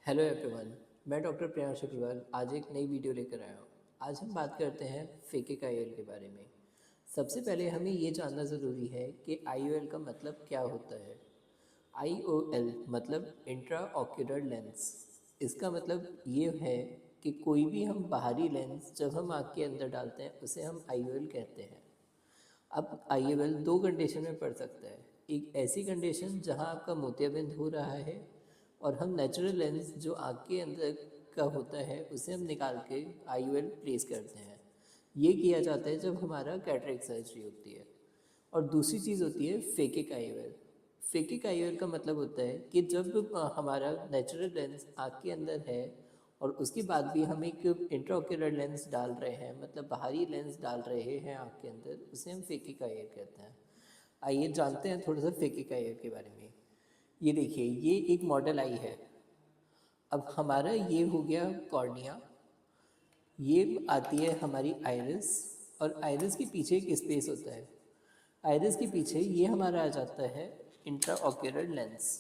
Hello everyone, मैं doctor Priyansh Agarwal आज एक नई वीडियो लेकर आया हूँ। आज हम बात करते हैं फेकिक आईओएल के बारे में। सबसे पहले हमें ये जानना ज़रूरी है कि आईओएल का मतलब क्या होता है। आईओएल मतलब इंट्रा ऑक्यूलर लेंस। इसका मतलब ये है कि कोई भी हम बाहरी लेंस जब हम आँख के अंदर डालते हैं उसे हम आईओएल कहते हैं। अब आईओएल दो कंडीशन में पड़ सकता है। एक ऐसी कंडीशन जहां आपका मोतियाबिंद हो रहा है और हम नेचुरल लेंस जो आँख के अंदर का होता है उसे हम निकाल के आईओएल प्लेस करते हैं। ये किया जाता है जब हमारा कैटरेक्ट सर्जरी होती है। और दूसरी चीज़ होती है फेकिक आईओएल। फेकिक आईओएल का मतलब होता है कि जब हमारा नेचुरल लेंस आँख के अंदर है और उसके बाद भी हम एक इंट्राओक्यूलर लेंस डाल रहे हैं, मतलब बाहरी लेंस डाल रहे हैं आँख के अंदर, उसे हम फेकिक आईओएल कहते हैं। आइए जानते हैं थोड़ा सा फेकिक आईओएल के बारे में। ये देखिए, ये एक मॉडल आई है। अब हमारा ये हो गया कॉर्निया, ये आती है हमारी आइरिस, और आइरिस के पीछे एक स्पेस होता है। आइरिस के पीछे ये हमारा आ जाता है इंट्राओक्यूलर लेंस।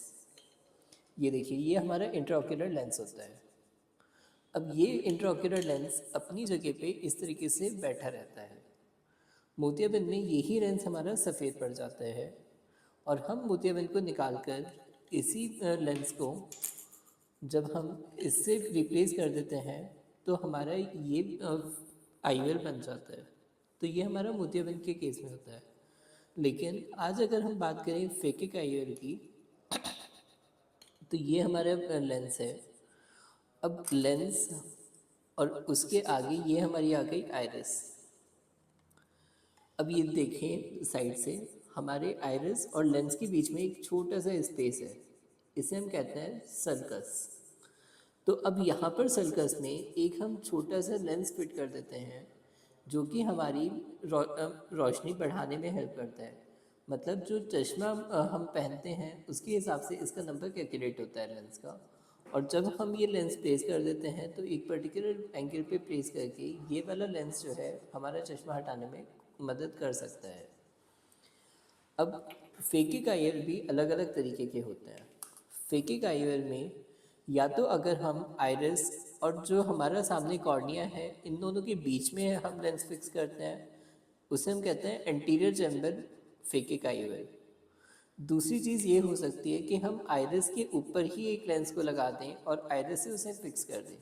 ये देखिए, ये हमारा इंट्राओक्यूलर लेंस होता है। अब ये इंट्राओक्यूलर लेंस अपनी जगह पे इस तरीके से बैठा रहता है। मोतियाबिंद में यही लेंस हमारा सफ़ेद पड़ जाता है और हम मोतियाबिंद को निकाल कर इसी लेंस को जब हम इससे रिप्लेस कर देते हैं तो हमारा ये आईओएल बन जाता है। तो ये हमारा मोतियाबिंद के केस में होता है। लेकिन आज अगर हम बात करें फेकिक आईओएल की, तो ये हमारा लेंस है। अब लेंस और उसके आगे ये हमारी आ गई आइरिस। अब ये देखें साइड से, हमारे आइरिस और लेंस के बीच में एक छोटा सा स्पेस है, इसे हम कहते हैं सल्कस। तो अब यहाँ पर सल्कस में एक हम छोटा सा लेंस फिट कर देते हैं जो कि हमारी रोशनी बढ़ाने में हेल्प करता है। मतलब जो चश्मा हम पहनते हैं उसके हिसाब से इसका नंबर कैलकुलेट होता है लेंस का। और जब हम ये लेंस प्लेस कर देते हैं तो एक पर्टिकुलर एंगल पे प्लेस करके ये वाला लेंस जो है हमारा चश्मा हटाने में मदद कर सकता है। अब फेकिक आईओएल भी अलग अलग तरीके के होते हैं। फेकिक आईओएल में या तो अगर हम आइरिस और जो हमारा सामने कॉर्निया है इन दोनों के बीच में हम लेंस फिक्स करते हैं, उसे हम कहते हैं एंटीरियर चैम्बर फेकिक आईओएल। दूसरी चीज़ ये हो सकती है कि हम आइरिस के ऊपर ही एक लेंस को लगा दें और आइरिस से उसे फिक्स कर दें,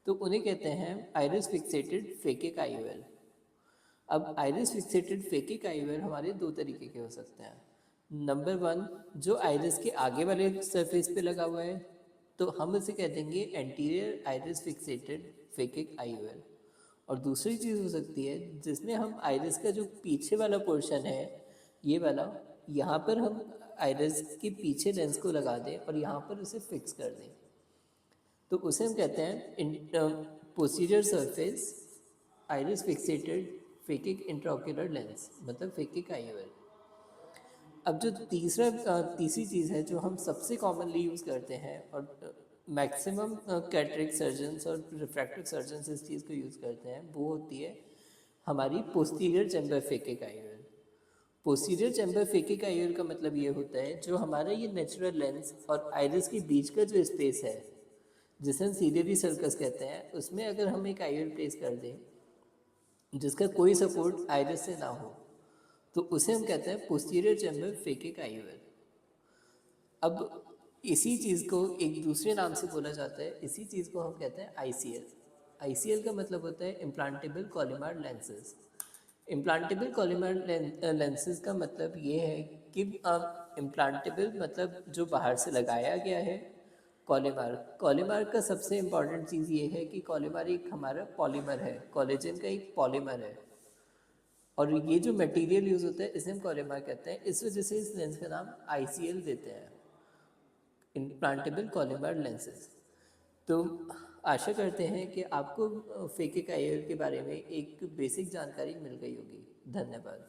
तो उन्हें कहते हैं आइरिस फिक्सेटेड फेकिक आईओएल। अब आइरिस फिक्सेटेड फेकिक आईओएल हमारे दो तरीके के हो सकते हैं। नंबर वन, जो आइरिस के आगे वाले सरफेस पे लगा हुआ है, तो हम इसे कह देंगे anterior iris fixated phakic IOL. और दूसरी चीज़ हो सकती है जिसमें हम आइरिस का जो पीछे वाला पोर्शन है, ये वाला, यहाँ पर हम आइरिस के पीछे लेंस को लगा दें और यहाँ पर उसे फिक्स कर दें, तो उसे हम कहते हैं posterior surface iris fixated phakic intraocular lens, मतलब फेकिक आईओएल। अब जो तीसरी चीज़ है जो हम सबसे कॉमनली यूज़ करते हैं और मैक्सिमम कैटरेक्ट सर्जन्स और रिफ्रैक्टिव सर्जन्स इस चीज़ को यूज़ करते हैं, वो होती है हमारी posterior chamber phakic IOL. Posterior chamber phakic IOL का मतलब ये होता है जो हमारा ये नेचुरल लेंस और आइरिस के बीच का जो स्पेस है, जिसे हम सीलियरी सर्कस कहते हैं, उसमें अगर हम एक आईओएल प्लेस कर दें जिसका कोई सपोर्ट आइरिस से ना हो, तो उसे हम कहते हैं पोस्टीरियर चैम्बर फेकिक आईओएल। अब इसी चीज़ को एक दूसरे नाम से बोला जाता है, इसी चीज़ को हम कहते हैं आईसीएल। आईसीएल का मतलब होता है इम्प्लांटेबल कॉलीमार लेंसेज। इम्प्लांटेबल कॉलीमार लेंसेज का मतलब ये है कि इम्प्लांटेबल मतलब जो बाहर से लगाया गया है। कॉलीमार, कॉलीमार का सबसे इम्पॉर्टेंट चीज़ ये है कि कॉलीमार एक हमारा पॉलीमर है, कोलेजन का एक पॉलीमर है। और ये जो मटेरियल यूज़ होता है इसे हम कॉलीमर कहते हैं, इस वजह से इस लेंस का नाम आईसीएल देते हैं, इम्प्लांटेबल कॉलीमर लेंसेज। तो आशा करते हैं कि आपको फेकिक आईओएल के बारे में एक बेसिक जानकारी मिल गई होगी। धन्यवाद।